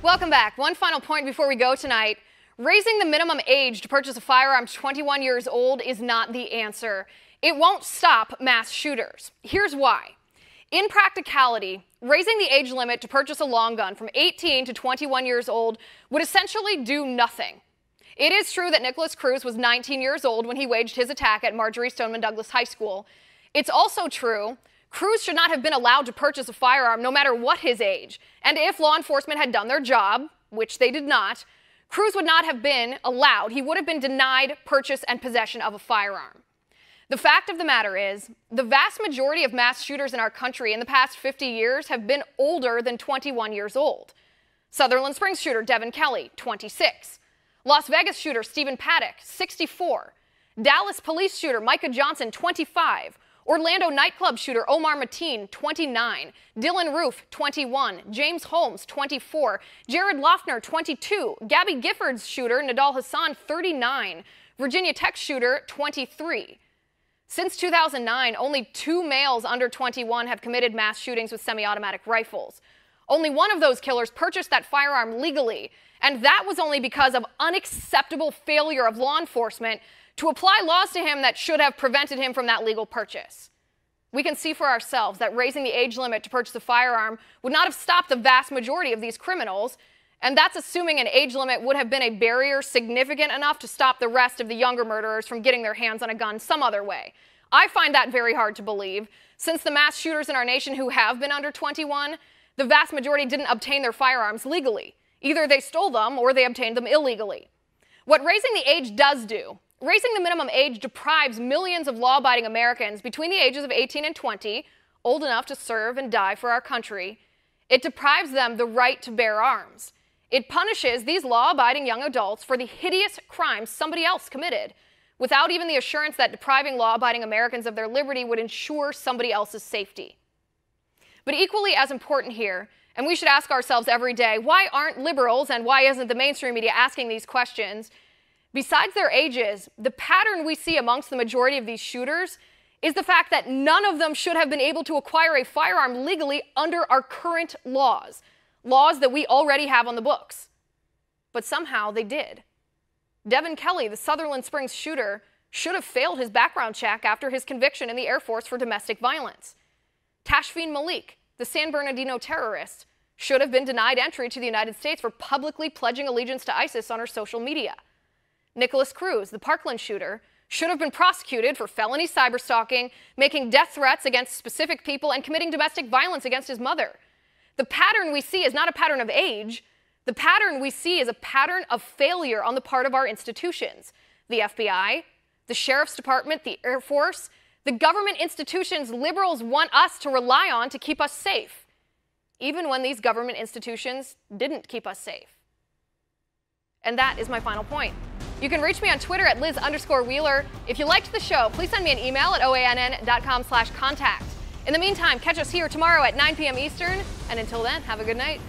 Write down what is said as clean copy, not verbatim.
Welcome back. One final point before we go tonight. Raising the minimum age to purchase a firearm to 21 years old is not the answer. It won't stop mass shooters. Here's why. In practicality, raising the age limit to purchase a long gun from 18 to 21 years old would essentially do nothing. It is true that Nikolas Cruz was 19 years old when he waged his attack at Marjory Stoneman Douglas High School. It's also true Cruz should not have been allowed to purchase a firearm no matter what his age. And if law enforcement had done their job, which they did not, Cruz would not have been allowed. He would have been denied purchase and possession of a firearm. The fact of the matter is, the vast majority of mass shooters in our country in the past 50 years have been older than 21 years old. Sutherland Springs shooter Devin Kelley, 26. Las Vegas shooter Stephen Paddock, 64. Dallas police shooter Micah Johnson, 25. Orlando nightclub shooter Omar Mateen, 29. Dylan Roof, 21. James Holmes, 24. Jared Loeffner, 22. Gabby Giffords shooter Nidal Hassan, 39. Virginia Tech shooter, 23. Since 2009, only 2 males under 21 have committed mass shootings with semi-automatic rifles. Only one of those killers purchased that firearm legally, and that was only because of unacceptable failure of law enforcement to apply laws to him that should have prevented him from that legal purchase. We can see for ourselves that raising the age limit to purchase a firearm would not have stopped the vast majority of these criminals, and that's assuming an age limit would have been a barrier significant enough to stop the rest of the younger murderers from getting their hands on a gun some other way. I find that very hard to believe, since the mass shooters in our nation who have been under 21, the vast majority didn't obtain their firearms legally. Either they stole them or they obtained them illegally. What raising the age does do, raising the minimum age deprives millions of law-abiding Americans between the ages of 18 and 20, old enough to serve and die for our country. It deprives them the right to bear arms. It punishes these law-abiding young adults for the hideous crimes somebody else committed, without even the assurance that depriving law-abiding Americans of their liberty would ensure somebody else's safety. But equally as important here, and we should ask ourselves every day, why aren't liberals and why isn't the mainstream media asking these questions? Besides their ages, the pattern we see amongst the majority of these shooters is the fact that none of them should have been able to acquire a firearm legally under our current laws, laws that we already have on the books. But somehow they did. Devin Kelley, the Sutherland Springs shooter, should have failed his background check after his conviction in the Air Force for domestic violence. Tashfeen Malik, the San Bernardino terrorist, should have been denied entry to the United States for publicly pledging allegiance to ISIS on her social media. Nikolas Cruz, the Parkland shooter, should have been prosecuted for felony cyberstalking, making death threats against specific people, and committing domestic violence against his mother. The pattern we see is not a pattern of age. The pattern we see is a pattern of failure on the part of our institutions. The FBI, the Sheriff's Department, the Air Force, the government institutions liberals want us to rely on to keep us safe, even when these government institutions didn't keep us safe. And that is my final point. You can reach me on Twitter at Liz_Wheeler. If you liked the show, please send me an email at oann.com/contact. In the meantime, catch us here tomorrow at 9 p.m. Eastern. And until then, have a good night.